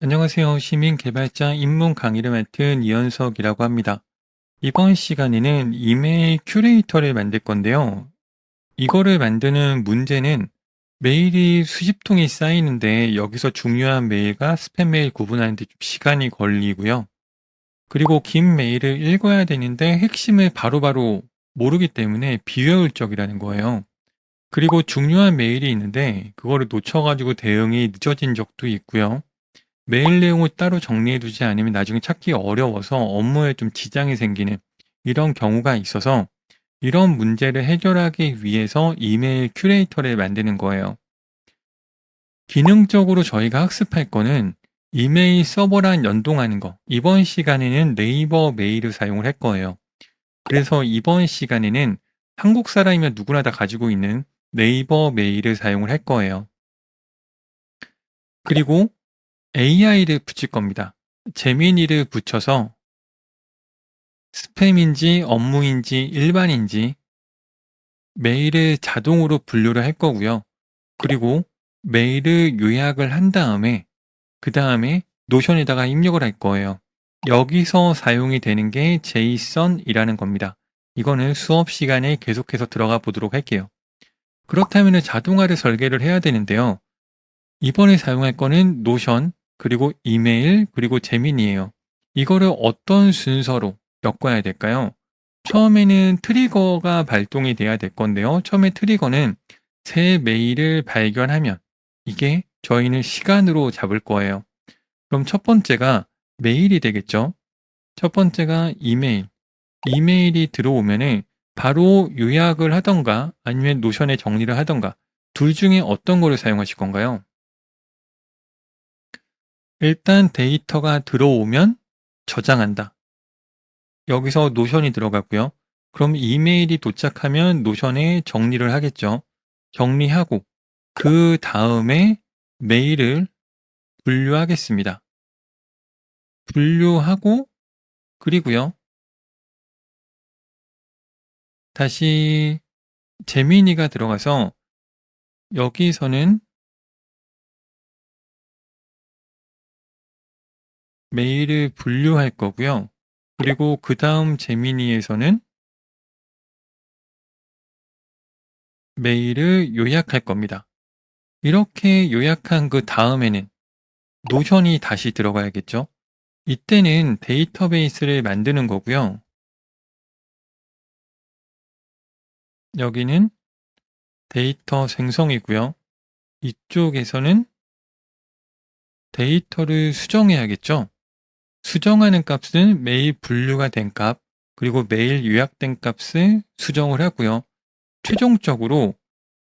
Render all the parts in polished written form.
안녕하세요. 시민개발자 입문 강의를 맡은 이현석이라고 합니다. 이번 시간에는 이메일 큐레이터를 만들 건데요. 이거를 만드는 문제는 메일이 수십 통이 쌓이는데 여기서 중요한 메일과 스팸 메일 구분하는데 좀 시간이 걸리고요. 그리고 긴 메일을 읽어야 되는데 핵심을 바로바로 모르기 때문에 비효율적이라는 거예요. 그리고 중요한 메일이 있는데 그거를 놓쳐가지고 대응이 늦어진 적도 있고요. 메일 내용을 따로 정리해두지 않으면 나중에 찾기 어려워서 업무에 좀 지장이 생기는 이런 경우가 있어서 이런 문제를 해결하기 위해서 이메일 큐레이터를 만드는 거예요. 기능적으로 저희가 학습할 거는 이메일 서버랑 연동하는 거. 이번 시간에는 네이버 메일을 사용을 할 거예요. 그래서 이번 시간에는 한국 사람이면 누구나 다 가지고 있는 네이버 메일을 사용을 할 거예요. 그리고 AI를 붙일 겁니다. 제미니를 붙여서 스팸인지 업무인지 일반인지 메일을 자동으로 분류를 할 거고요. 그리고 메일을 요약을 한 다음에 그 다음에 노션에다가 입력을 할 거예요. 여기서 사용이 되는 게 JSON이라는 겁니다. 이거는 수업 시간에 계속해서 들어가 보도록 할게요. 그렇다면 자동화를 설계를 해야 되는데요. 이번에 사용할 거는 노션, 그리고 이메일, 그리고 제민이에요. 이거를 어떤 순서로 엮어야 될까요? 처음에는 트리거가 발동이 돼야 될 건데요. 처음에 트리거는 새 메일을 발견하면 이게 저희는 시간으로 잡을 거예요. 그럼 첫 번째가 메일이 되겠죠. 첫 번째가 이메일. 이메일이 들어오면은 바로 요약을 하던가 아니면 노션에 정리를 하던가 둘 중에 어떤 거를 사용하실 건가요? 일단 데이터가 들어오면 저장한다. 여기서 노션이 들어가고요. 그럼 이메일이 도착하면 노션에 정리를 하겠죠. 정리하고 그 다음에 메일을 분류하겠습니다. 분류하고 그리고요. 다시 제미니가 들어가서 여기서는 메일을 분류할 거고요. 그리고 그 다음 제미니에서는 메일을 요약할 겁니다. 이렇게 요약한 그 다음에는 노션이 다시 들어가야겠죠. 이때는 데이터베이스를 만드는 거고요. 여기는 데이터 생성이고요. 이쪽에서는 데이터를 수정해야겠죠. 수정하는 값은 메일 분류가 된 값, 그리고 메일 요약된 값을 수정을 하고요. 최종적으로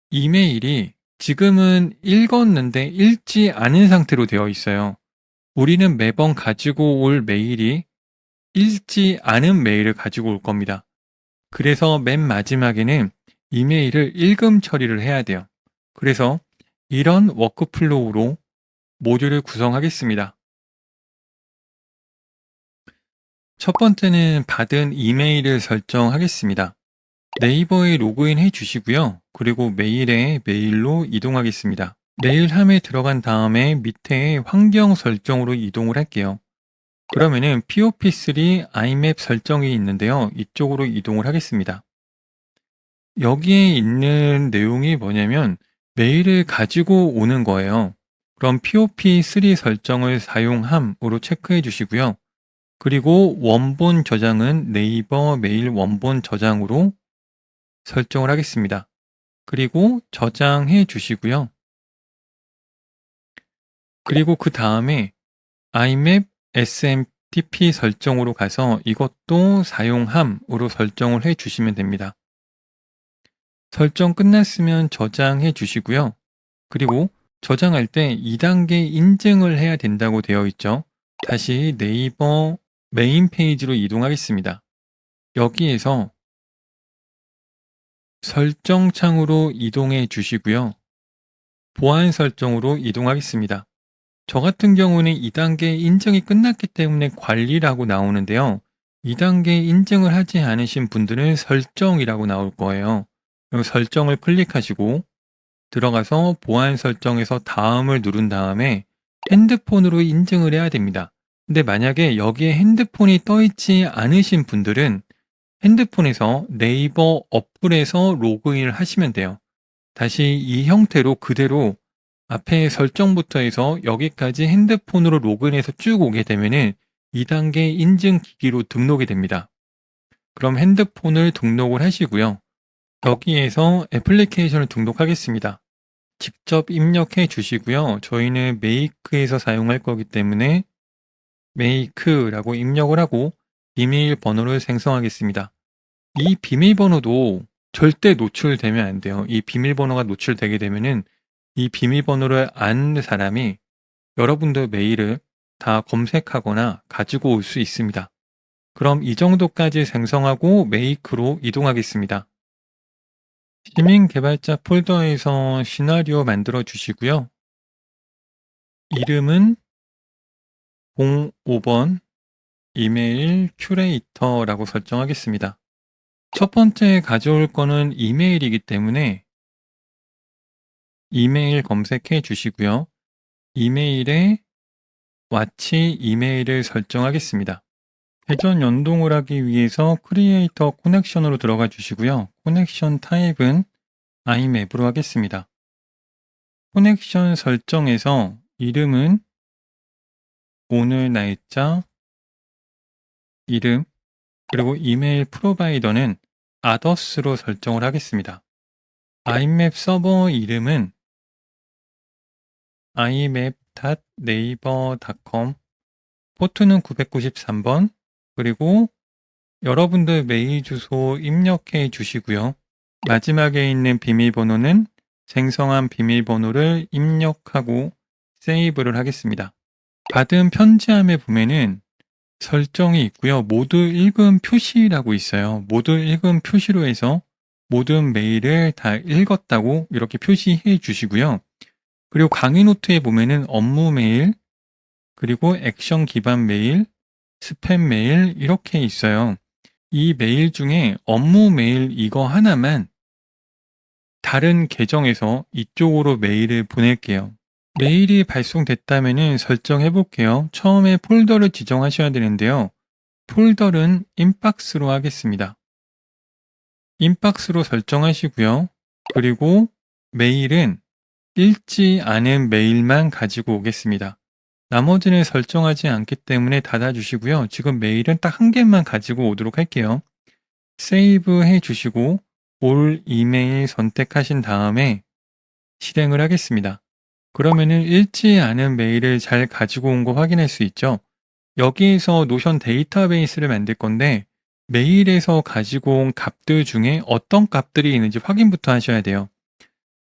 이메일이 지금은 읽었는데 읽지 않은 상태로 되어 있어요. 우리는 매번 가지고 올 메일이 읽지 않은 메일을 가지고 올 겁니다. 그래서 맨 마지막에는 이메일을 읽음 처리를 해야 돼요. 그래서 이런 워크플로우로 모듈을 구성하겠습니다. 첫 번째는 받은 이메일을 설정하겠습니다. 네이버에 로그인 해 주시고요. 그리고 메일에 메일로 이동하겠습니다. 메일함에 들어간 다음에 밑에 환경 설정으로 이동을 할게요. 그러면은 POP3 IMAP 설정이 있는데요. 이쪽으로 이동을 하겠습니다. 여기에 있는 내용이 뭐냐면 메일을 가지고 오는 거예요. 그럼 POP3 설정을 사용함으로 체크해 주시고요. 그리고 원본 저장은 네이버 메일 원본 저장으로 설정을 하겠습니다. 그리고 저장해 주시고요. 그리고 그 다음에 IMAP SMTP 설정으로 가서 이것도 사용함으로 설정을 해 주시면 됩니다. 설정 끝났으면 저장해 주시고요. 그리고 저장할 때 2단계 인증을 해야 된다고 되어 있죠. 다시 네이버 메인 페이지로 이동하겠습니다. 여기에서 설정 창으로 이동해 주시고요. 보안 설정으로 이동하겠습니다. 저 같은 경우는 2단계 인증이 끝났기 때문에 관리라고 나오는데요. 2단계 인증을 하지 않으신 분들은 설정이라고 나올 거예요. 그럼 설정을 클릭하시고 들어가서 보안 설정에서 다음을 누른 다음에 핸드폰으로 인증을 해야 됩니다. 근데 만약에 여기에 핸드폰이 떠 있지 않으신 분들은 핸드폰에서 네이버 어플에서 로그인을 하시면 돼요. 다시 이 형태로 그대로 앞에 설정부터 해서 여기까지 핸드폰으로 로그인해서 쭉 오게 되면은 2단계 인증 기기로 등록이 됩니다. 그럼 핸드폰을 등록을 하시고요. 여기에서 애플리케이션을 등록하겠습니다. 직접 입력해 주시고요. 저희는 메이크에서 사용할 거기 때문에 메이크라고 입력을 하고 비밀번호를 생성하겠습니다. 이 비밀번호도 절대 노출되면 안 돼요. 이 비밀번호가 노출되게 되면은 이 비밀번호를 안 사람이 여러분들 메일을 다 검색하거나 가지고 올 수 있습니다. 그럼 이 정도까지 생성하고 메이크로 이동하겠습니다. 시민 개발자 폴더에서 시나리오 만들어 주시고요. 이름은 05번 이메일 큐레이터라고 설정하겠습니다. 첫 번째 가져올 거는 이메일이기 때문에 이메일 검색해 주시고요. 이메일에 와치 이메일을 설정하겠습니다. 회전 연동을 하기 위해서 크리에이터 커넥션으로 들어가 주시고요. 커넥션 타입은 iMap으로 하겠습니다. 커넥션 설정에서 이름은 오늘 날짜, 이름, 그리고 이메일 프로바이더는 others로 설정을 하겠습니다. iMap 서버 이름은 imap.naver.com, 포트는 993번, 그리고 여러분들 메일 주소 입력해 주시고요. 마지막에 있는 비밀번호는 생성한 비밀번호를 입력하고 세이브를 하겠습니다. 받은 편지함에 보면은 설정이 있고요. 모두 읽음 표시라고 있어요. 모두 읽음 표시로 해서 모든 메일을 다 읽었다고 이렇게 표시해 주시고요. 그리고 강의 노트에 보면은 업무 메일, 그리고 액션 기반 메일, 스팸 메일 이렇게 있어요. 이 메일 중에 업무 메일 이거 하나만 다른 계정에서 이쪽으로 메일을 보낼게요. 메일이 발송됐다면 설정해 볼게요. 처음에 폴더를 지정하셔야 되는데요. 폴더는 인박스로 하겠습니다. 인박스로 설정하시고요. 그리고 메일은 읽지 않은 메일만 가지고 오겠습니다. 나머지는 설정하지 않기 때문에 닫아주시고요. 지금 메일은 딱 한 개만 가지고 오도록 할게요. 세이브 해주시고 올 이메일 선택하신 다음에 실행을 하겠습니다. 그러면은 읽지 않은 메일을 잘 가지고 온 거 확인할 수 있죠. 여기에서 노션 데이터베이스를 만들 건데 메일에서 가지고 온 값들 중에 어떤 값들이 있는지 확인부터 하셔야 돼요.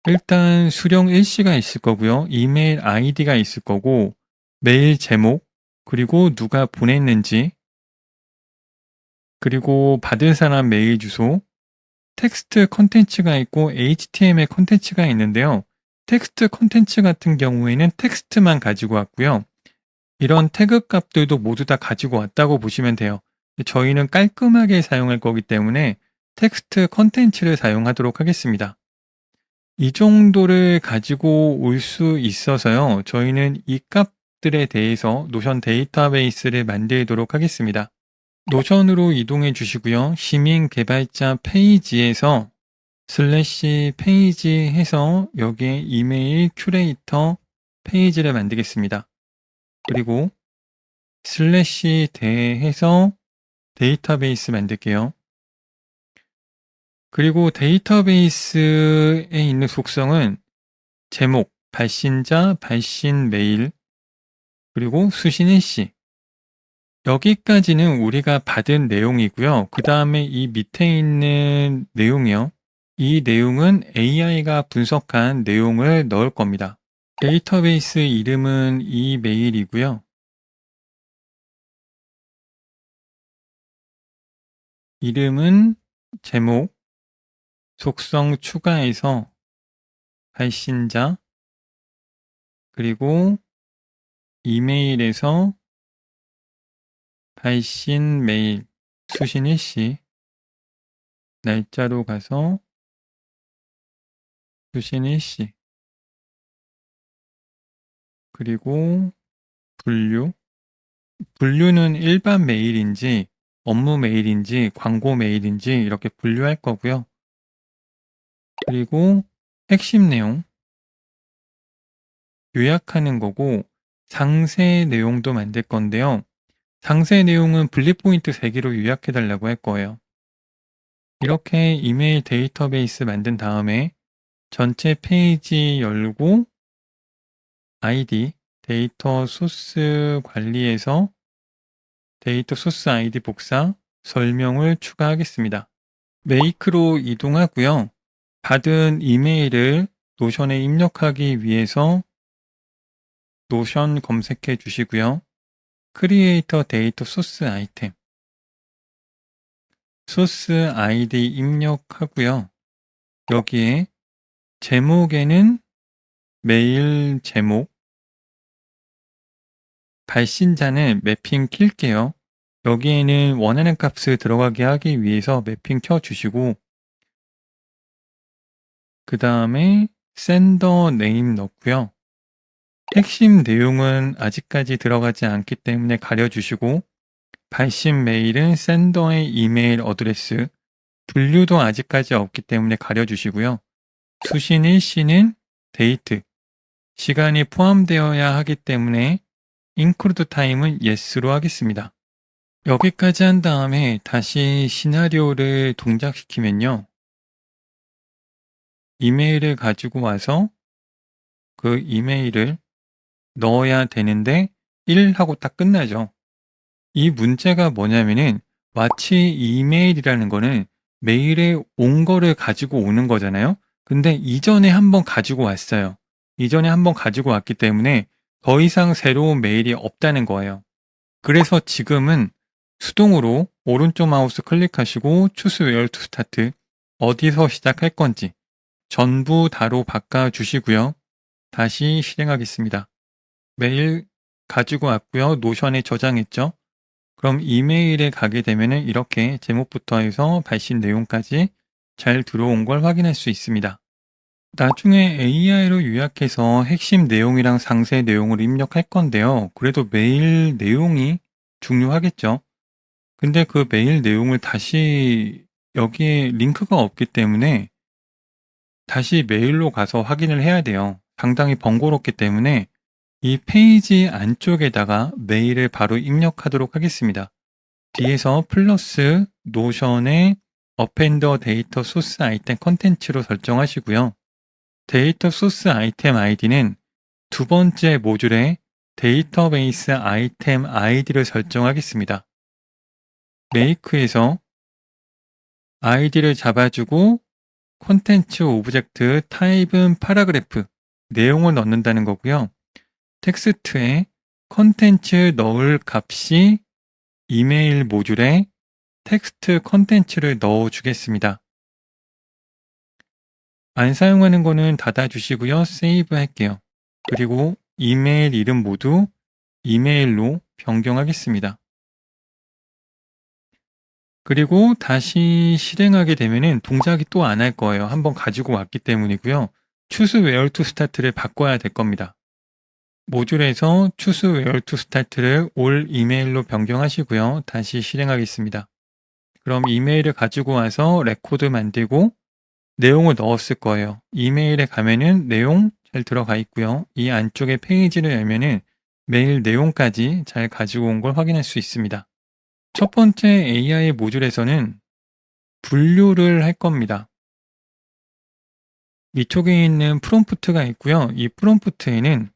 일단 수령 일시가 있을 거고요. 이메일 아이디가 있을 거고 메일 제목, 그리고 누가 보냈는지, 그리고 받은 사람 메일 주소, 텍스트 컨텐츠가 있고 HTML 컨텐츠가 있는데요. 텍스트 컨텐츠 같은 경우에는 텍스트만 가지고 왔고요. 이런 태그 값들도 모두 다 가지고 왔다고 보시면 돼요. 저희는 깔끔하게 사용할 거기 때문에 텍스트 컨텐츠를 사용하도록 하겠습니다. 이 정도를 가지고 올 수 있어서요. 저희는 이 값들에 대해서 노션 데이터베이스를 만들도록 하겠습니다. 노션으로 이동해 주시고요. 시민 개발자 페이지에서 슬래시 페이지 해서 여기에 이메일 큐레이터 페이지를 만들겠습니다. 그리고 슬래시 대해서 데이터베이스 만들게요. 그리고 데이터베이스에 있는 속성은 제목, 발신자, 발신 메일, 그리고 수신 일시. 여기까지는 우리가 받은 내용이고요. 그 다음에 이 밑에 있는 내용이요. 이 내용은 AI가 분석한 내용을 넣을 겁니다. 데이터베이스 이름은 이 메일이고요. 이름은 제목, 속성 추가해서 발신자, 그리고 이메일에서 발신 메일, 수신 일시, 날짜로 가서 수신 일시, 그리고 분류. 분류는 일반 메일인지 업무 메일인지 광고 메일인지 이렇게 분류할 거고요. 그리고 핵심 내용 요약하는 거고 상세 내용도 만들 건데요. 상세 내용은 블릿 포인트 3개로 요약해 달라고 할 거예요. 이렇게 이메일 데이터베이스 만든 다음에 전체 페이지 열고 아이디 데이터 소스 관리에서 데이터 소스 아이디 복사 설명을 추가하겠습니다. 메이크로 이동하고요. 받은 이메일을 노션에 입력하기 위해서 노션 검색해 주시고요. 크리에이터 데이터 소스 아이템 소스 아이디 입력하고요. 여기에 제목에는 메일 제목 발신자는 매핑 킬게요. 여기에는 원하는 값을 들어가게 하기 위해서 매핑 켜주시고 그 다음에 샌더 네임 넣고요. 핵심 내용은 아직까지 들어가지 않기 때문에 가려주시고 발신 메일은 샌더의 이메일 어드레스 분류도 아직까지 없기 때문에 가려주시고요. 수신 일시는 데이트 시간이 포함되어야 하기 때문에 include time은 yes로 하겠습니다. 여기까지 한 다음에 다시 시나리오를 동작시키면요. 이메일을 가지고 와서 그 이메일을 넣어야 되는데 1 하고 딱 끝나죠. 이 문제가 뭐냐면은 마치 이메일이라는 거는 메일에 온 거를 가지고 오는 거잖아요. 근데 이전에 한번 가지고 왔어요. 이전에 한번 가지고 왔기 때문에 더 이상 새로운 메일이 없다는 거예요. 그래서 지금은 수동으로 오른쪽 마우스 클릭하시고 Choose Where to Start 어디서 시작할 건지 전부 다로 바꿔주시고요. 다시 실행하겠습니다. 메일 가지고 왔고요. 노션에 저장했죠. 그럼 이메일에 가게 되면 이렇게 제목부터 해서 발신 내용까지 잘 들어온 걸 확인할 수 있습니다. 나중에 AI로 요약해서 핵심 내용이랑 상세 내용을 입력할 건데요. 그래도 메일 내용이 중요하겠죠. 근데 그 메일 내용을 다시 여기에 링크가 없기 때문에 다시 메일로 가서 확인을 해야 돼요. 상당히 번거롭기 때문에 이 페이지 안쪽에다가 메일을 바로 입력하도록 하겠습니다. 뒤에서 플러스 노션의 어펜더 데이터 소스 아이템 컨텐츠로 설정하시고요. 데이터 소스 아이템 아이디는 두 번째 모듈에 데이터베이스 아이템 아이디를 설정하겠습니다. 메이크에서 아이디를 잡아주고 콘텐츠 오브젝트 타입은 파라그래프 내용을 넣는다는 거고요. 텍스트에 콘텐츠 넣을 값이 이메일 모듈에 텍스트 콘텐츠를 넣어주겠습니다. 안 사용하는 거는 닫아주시고요. 세이브 할게요. 그리고 이메일 이름 모두 이메일로 변경하겠습니다. 그리고 다시 실행하게 되면은 동작이 또 안 할 거예요. 한번 가지고 왔기 때문이고요. Choose Where to Start를 바꿔야 될 겁니다. 모듈에서 Choose Where to Start를 올 이메일로 변경하시고요. 다시 실행하겠습니다. 그럼 이메일을 가지고 와서 레코드 만들고 내용을 넣었을 거예요. 이메일에 가면은 내용 잘 들어가 있고요. 이 안쪽에 페이지를 열면은 메일 내용까지 잘 가지고 온 걸 확인할 수 있습니다. 첫 번째 AI 모듈에서는 분류를 할 겁니다. 위쪽에 있는 프롬프트가 있고요. 이 프롬프트에는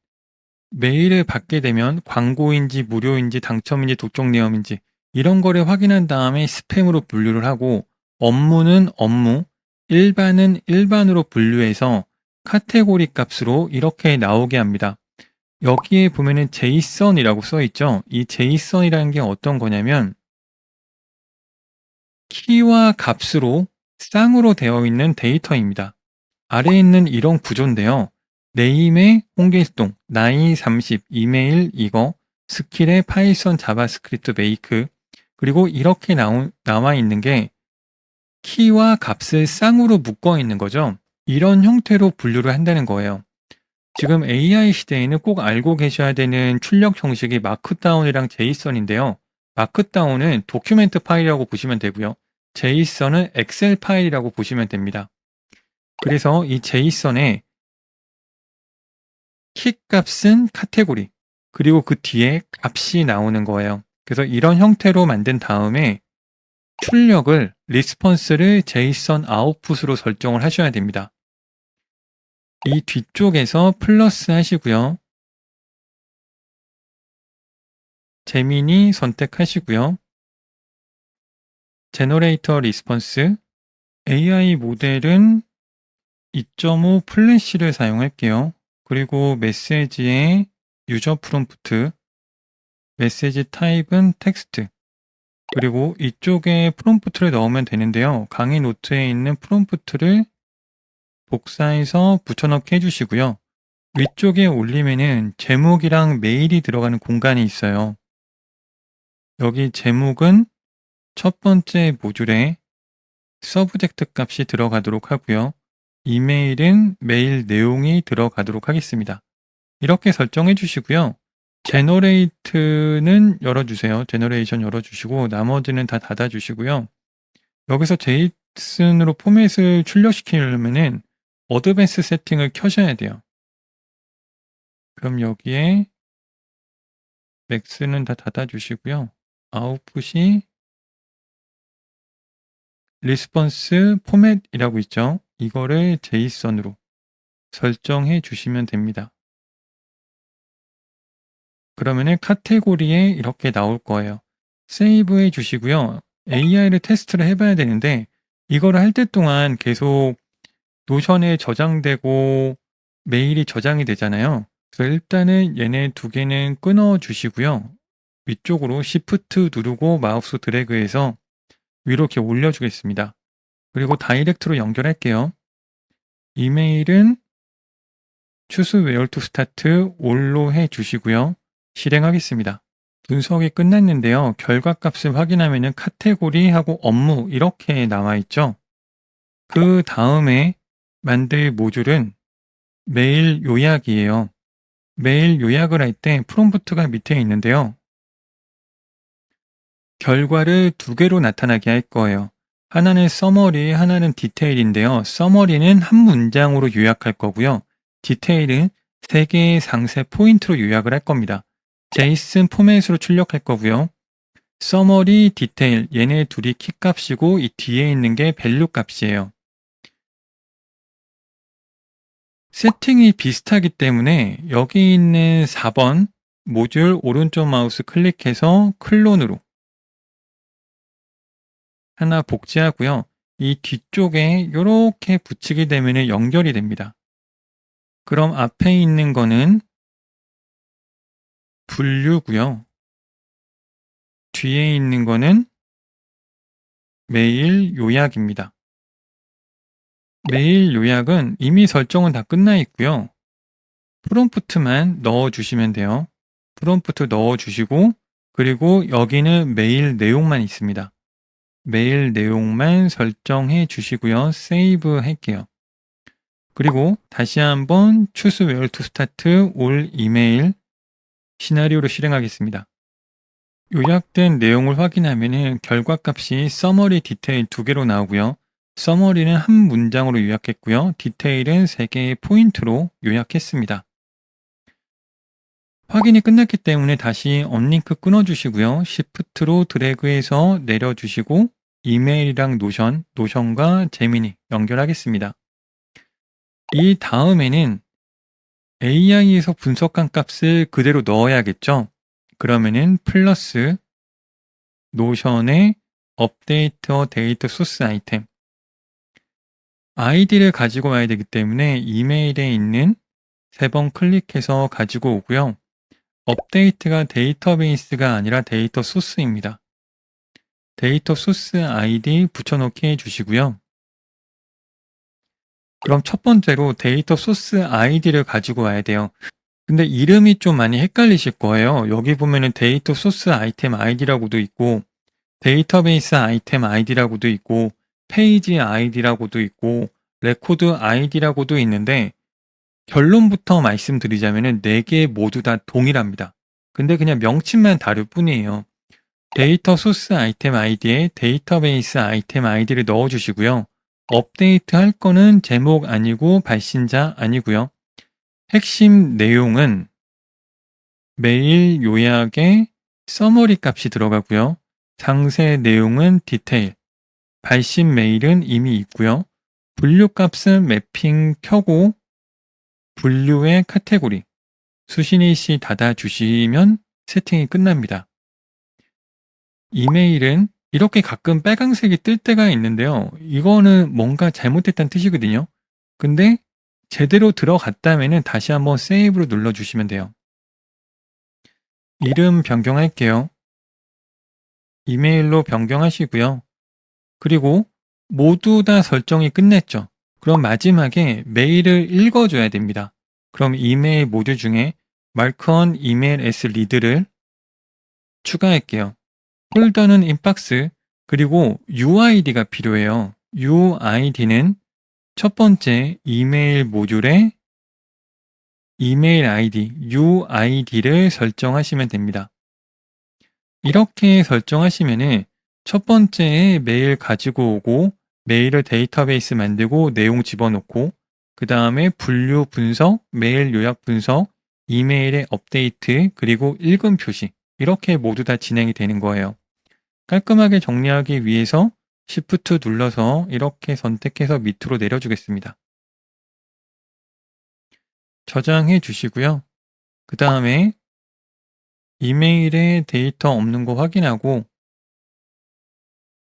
메일을 받게 되면 광고인지 무료인지 당첨인지 독점 내용인지 이런 거를 확인한 다음에 스팸으로 분류를 하고 업무는 업무, 일반은 일반으로 분류해서 카테고리 값으로 이렇게 나오게 합니다. 여기에 보면은 JSON이라고 써 있죠. 이 JSON이라는 게 어떤 거냐면 키와 값으로 쌍으로 되어 있는 데이터입니다. 아래에 있는 이런 구조인데요. 네임의 홍길동, 나이 30, 이메일 이거, 스킬의 파이썬 자바스크립트 메이크, 그리고 이렇게 나와 있는 게 키와 값을 쌍으로 묶어 있는 거죠. 이런 형태로 분류를 한다는 거예요. 지금 AI 시대에는 꼭 알고 계셔야 되는 출력 형식이 마크다운이랑 제이선인데요. 마크다운은 도큐멘트 파일이라고 보시면 되고요. 제이선은 엑셀 파일이라고 보시면 됩니다. 그래서 이 제이선에 키 값은 카테고리, 그리고 그 뒤에 값이 나오는 거예요. 그래서 이런 형태로 만든 다음에 출력을, 리스폰스를 제이선 아웃풋으로 설정을 하셔야 됩니다. 이 뒤쪽에서 플러스 하시고요. 제미니 선택하시고요. 제너레이터 리스폰스, AI 모델은 2.5 플래시를 사용할게요. 그리고 메시지에 유저 프롬프트, 메시지 타입은 텍스트, 그리고 이쪽에 프롬프트를 넣으면 되는데요. 강의 노트에 있는 프롬프트를 복사해서 붙여넣기 해주시고요. 위쪽에 올리면은 제목이랑 메일이 들어가는 공간이 있어요. 여기 제목은 첫 번째 모듈에 서브젝트 값이 들어가도록 하고요. 이메일은 메일 내용이 들어가도록 하겠습니다. 이렇게 설정해 주시고요. 제너레이트는 열어주세요. 제너레이션 열어주시고 나머지는 다 닫아주시고요. 여기서 제이슨으로 포맷을 출력시키려면은 어드밴스 세팅을 켜셔야 돼요. 그럼 여기에 맥스는 다 닫아주시고요. 아웃풋이 리스폰스 포맷이라고 있죠. 이거를 제이슨으로 설정해 주시면 됩니다. 그러면은 카테고리에 이렇게 나올 거예요. 세이브 해 주시고요. AI를 테스트를 해봐야 되는데 이거를 할 때 동안 계속 노션에 저장되고 메일이 저장이 되잖아요. 그래서 일단은 얘네 두 개는 끊어 주시고요. 위쪽으로 Shift 누르고 마우스 드래그해서 위로 이렇게 올려주겠습니다. 그리고 다이렉트로 연결할게요. 이메일은 choose where to start all로 해 주시고요. 실행하겠습니다. 분석이 끝났는데요. 결과값을 확인하면 카테고리하고 업무 이렇게 나와 있죠. 그 다음에 만들 모듈은 메일 요약이에요. 메일 요약을 할 때 프롬프트가 밑에 있는데요. 결과를 두 개로 나타나게 할 거예요. 하나는 서머리, 하나는 디테일인데요. 서머리는 한 문장으로 요약할 거고요. 디테일은 세 개의 상세 포인트로 요약을 할 겁니다. 제이슨 포맷으로 출력할 거고요. 서머리, 디테일, 얘네 둘이 키 값이고 이 뒤에 있는 게 밸류 값이에요. 세팅이 비슷하기 때문에 여기 있는 4번 모듈 오른쪽 마우스 클릭해서 클론으로 하나 복제하고요. 이 뒤쪽에 이렇게 붙이게 되면 연결이 됩니다. 그럼 앞에 있는 거는 분류고요. 뒤에 있는 거는 메일 요약입니다. 메일 요약은 이미 설정은 다 끝나 있고요. 프롬프트만 넣어주시면 돼요. 프롬프트 넣어주시고 그리고 여기는 메일 내용만 있습니다. 메일 내용만 설정해 주시고요. 세이브 할게요. 그리고 다시 한번 choose where to start all email 시나리오로 실행하겠습니다. 요약된 내용을 확인하면 결과값이 서머리, 디테일 두 개로 나오고요. 서머리는 한 문장으로 요약했고요. 디테일은 세 개의 포인트로 요약했습니다. 확인이 끝났기 때문에 다시 언링크 끊어주시고요. Shift로 드래그해서 내려주시고 이메일이랑 노션과 제미니 연결하겠습니다. 이 다음에는 AI에서 분석한 값을 그대로 넣어야겠죠. 그러면은 플러스 노션의 업데이터 데이터 소스 아이템 아이디를 가지고 와야 되기 때문에 이메일에 있는 3번 클릭해서 가지고 오고요. 업데이트가 데이터베이스가 아니라 데이터 소스입니다. 데이터 소스 아이디 붙여넣기 해주시고요. 그럼 첫 번째로 데이터 소스 아이디를 가지고 와야 돼요. 근데 이름이 좀 많이 헷갈리실 거예요. 여기 보면은 데이터 소스 아이템 아이디라고도 있고 데이터베이스 아이템 아이디라고도 있고 페이지 아이디라고도 있고 레코드 아이디라고도 있는데 결론부터 말씀드리자면은 4개 모두 다 동일합니다. 근데 그냥 명칭만 다를 뿐이에요. 데이터 소스 아이템 아이디에 데이터베이스 아이템 아이디를 넣어주시고요. 업데이트 할 거는 제목 아니고 발신자 아니고요. 핵심 내용은 메일 요약에 서머리 값이 들어가고요. 상세 내용은 디테일, 발신 메일은 이미 있고요. 분류 값은 매핑 켜고 분류의 카테고리, 수신일시 닫아주시면 세팅이 끝납니다. 이메일은 이렇게 가끔 빨강색이 뜰 때가 있는데요. 이거는 뭔가 잘못됐다는 뜻이거든요. 근데 제대로 들어갔다면 다시 한번 세이브로 눌러주시면 돼요. 이름 변경할게요. 이메일로 변경하시고요. 그리고 모두 다 설정이 끝냈죠. 그럼 마지막에 메일을 읽어줘야 됩니다. 그럼 이메일 모듈 중에 마크온 이메일 as 리드를 추가할게요. 폴더는 인박스, 그리고 UID가 필요해요. UID는 첫 번째 이메일 모듈에 이메일 아이디, UID를 설정하시면 됩니다. 이렇게 설정하시면은 첫 번째에 메일 가지고 오고 메일을 데이터베이스 만들고 내용 집어넣고 그 다음에 분류 분석, 메일 요약 분석, 이메일의 업데이트, 그리고 읽음 표시 이렇게 모두 다 진행이 되는 거예요. 깔끔하게 정리하기 위해서 Shift 눌러서 이렇게 선택해서 밑으로 내려주겠습니다. 저장해 주시고요. 그 다음에 이메일에 데이터 없는 거 확인하고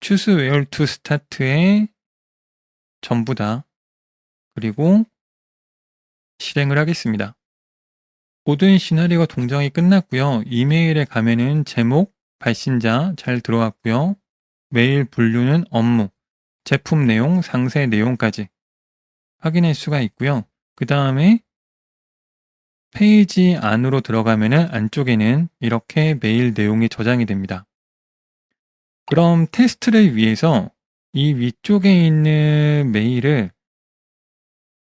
Choose Where to Start에 전부 다 그리고 실행을 하겠습니다. 모든 시나리오가 동작이 끝났고요. 이메일에 가면은 제목, 발신자 잘 들어왔고요. 메일 분류는 업무, 제품 내용, 상세 내용까지 확인할 수가 있고요. 그 다음에 페이지 안으로 들어가면은 안쪽에는 이렇게 메일 내용이 저장이 됩니다. 그럼 테스트를 위해서 이 위쪽에 있는 메일을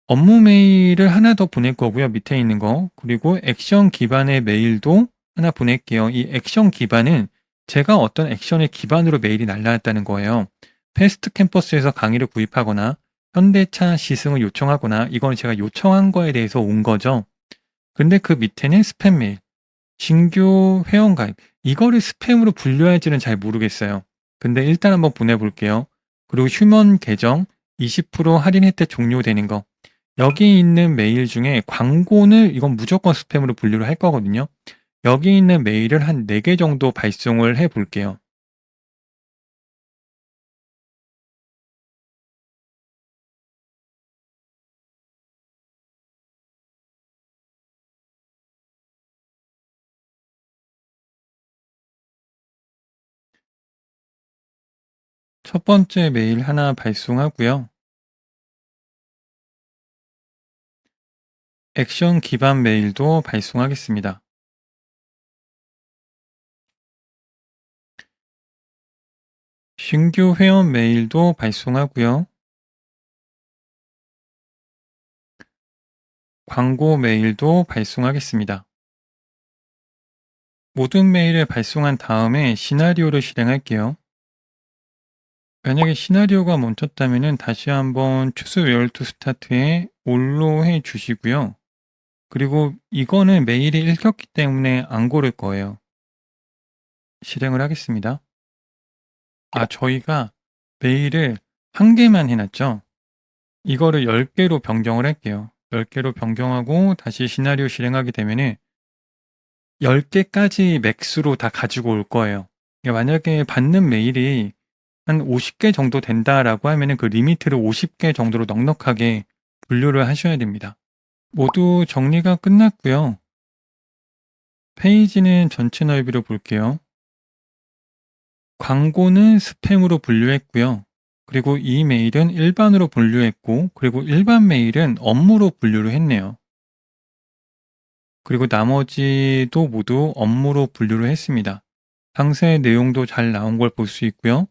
업무 메일을 하나 더 보낼 거고요. 밑에 있는 거. 그리고 액션 기반의 메일도 하나 보낼게요. 이 액션 기반은 제가 어떤 액션의 기반으로 메일이 날라왔다는 거예요. 패스트 캠퍼스에서 강의를 구입하거나 현대차 시승을 요청하거나 이건 제가 요청한 거에 대해서 온 거죠. 근데 그 밑에는 스팸 메일, 신규 회원가입. 이거를 스팸으로 분류할지는 잘 모르겠어요. 근데 일단 한번 보내볼게요. 그리고 휴먼 계정 20% 할인 혜택 종료되는 거. 여기 있는 메일 중에 광고는 이건 무조건 스팸으로 분류를 할 거거든요. 여기 있는 메일을 한 4개 정도 발송을 해 볼게요. 첫 번째 메일 하나 발송하고요. 액션 기반 메일도 발송하겠습니다. 신규 회원 메일도 발송하고요. 광고 메일도 발송하겠습니다. 모든 메일을 발송한 다음에 시나리오를 실행할게요. 만약에 시나리오가 멈췄다면 다시 한번 Choose Where to Start에 올로 해 주시고요. 그리고 이거는 메일이 읽혔기 때문에 안 고를 거예요. 실행을 하겠습니다. 저희가 메일을 한 개만 해놨죠. 이거를 10개로 변경을 할게요. 10개로 변경하고 다시 시나리오 실행하게 되면은 10개까지 맥스로 다 가지고 올 거예요. 만약에 받는 메일이 한 50개 정도 된다라고 하면은 그 리미트를 50개 정도로 넉넉하게 분류를 하셔야 됩니다. 모두 정리가 끝났고요. 페이지는 전체 넓이로 볼게요. 광고는 스팸으로 분류했고요. 그리고 이 메일은 일반으로 분류했고, 그리고 일반 메일은 업무로 분류를 했네요. 그리고 나머지도 모두 업무로 분류를 했습니다. 상세 내용도 잘 나온 걸 볼 수 있고요.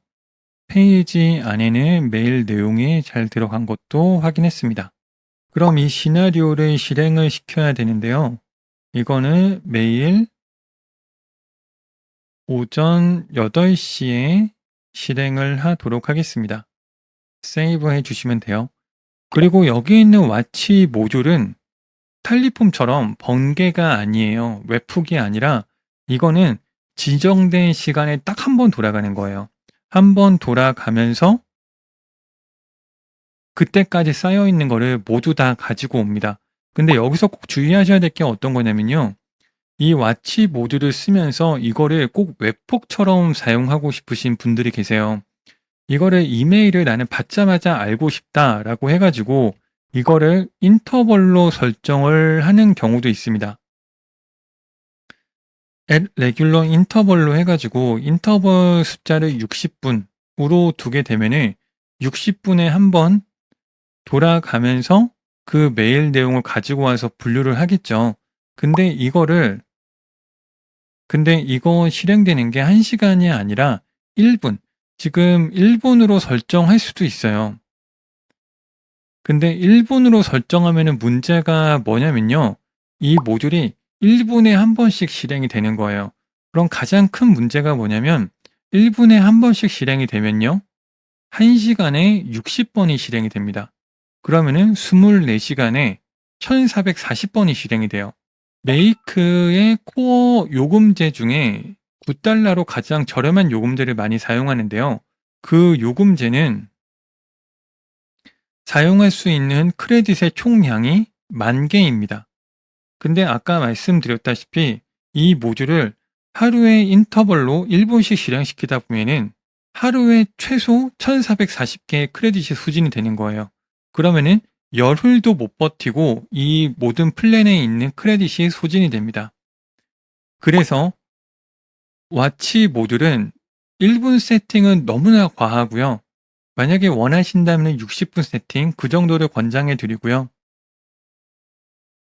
페이지 안에는 메일 내용이 잘 들어간 것도 확인했습니다. 그럼 이 시나리오를 실행을 시켜야 되는데요. 이거는 매일 오전 8시에 실행을 하도록 하겠습니다. 세이브 해주시면 돼요. 그리고 여기 있는 와치 모듈은 탈리폼처럼 번개가 아니에요. 웹훅이 아니라 이거는 지정된 시간에 딱 한 번 돌아가는 거예요. 한 번 돌아가면서 그때까지 쌓여 있는 거를 모두 다 가지고 옵니다. 근데 여기서 꼭 주의하셔야 될 게 어떤 거냐면요. 이 와치 모듈을 쓰면서 이거를 꼭 웹폭처럼 사용하고 싶으신 분들이 계세요. 이거를 이메일을 나는 받자마자 알고 싶다라고 해가지고 이거를 인터벌로 설정을 하는 경우도 있습니다. at 레귤러 인터벌로 해가지고 인터벌 숫자를 60분으로 두게 되면은 60분에 한 번 돌아가면서 그 메일 내용을 가지고 와서 분류를 하겠죠. 근데 이거 실행되는 게 1시간이 아니라 1분. 지금 1분으로 설정할 수도 있어요. 근데 1분으로 설정하면은 문제가 뭐냐면요. 이 모듈이 1분에 한 번씩 실행이 되는 거예요. 그럼 가장 큰 문제가 뭐냐면 1분에 한 번씩 실행이 되면요. 1시간에 60번이 실행이 됩니다. 그러면은 24시간에 1440번이 실행이 돼요. 메이크의 코어 요금제 중에 9달러로 가장 저렴한 요금제를 많이 사용하는데요. 그 요금제는 사용할 수 있는 크레딧의 총량이 10,000개입니다. 근데 아까 말씀드렸다시피 이 모듈을 하루의 인터벌로 1분씩 실행시키다 보면은 하루에 최소 1440개의 크레딧이 소진이 되는 거예요. 그러면은 열흘도 못 버티고 이 모든 플랜에 있는 크레딧이 소진이 됩니다. 그래서 와치 모듈은 1분 세팅은 너무나 과하고요. 만약에 원하신다면 60분 세팅 그 정도를 권장해 드리고요.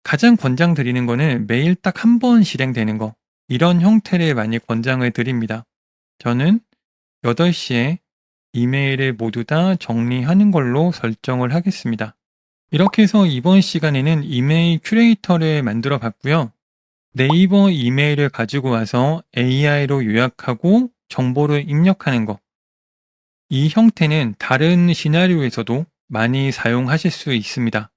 가장 권장 드리는 거는 매일 딱 한 번 실행되는 거. 이런 형태를 많이 권장을 드립니다. 저는 8시에 이메일을 모두 다 정리하는 걸로 설정을 하겠습니다. 이렇게 해서 이번 시간에는 이메일 큐레이터를 만들어 봤고요. 네이버 이메일을 가지고 와서 AI로 요약하고 정보를 입력하는 거. 이 형태는 다른 시나리오에서도 많이 사용하실 수 있습니다.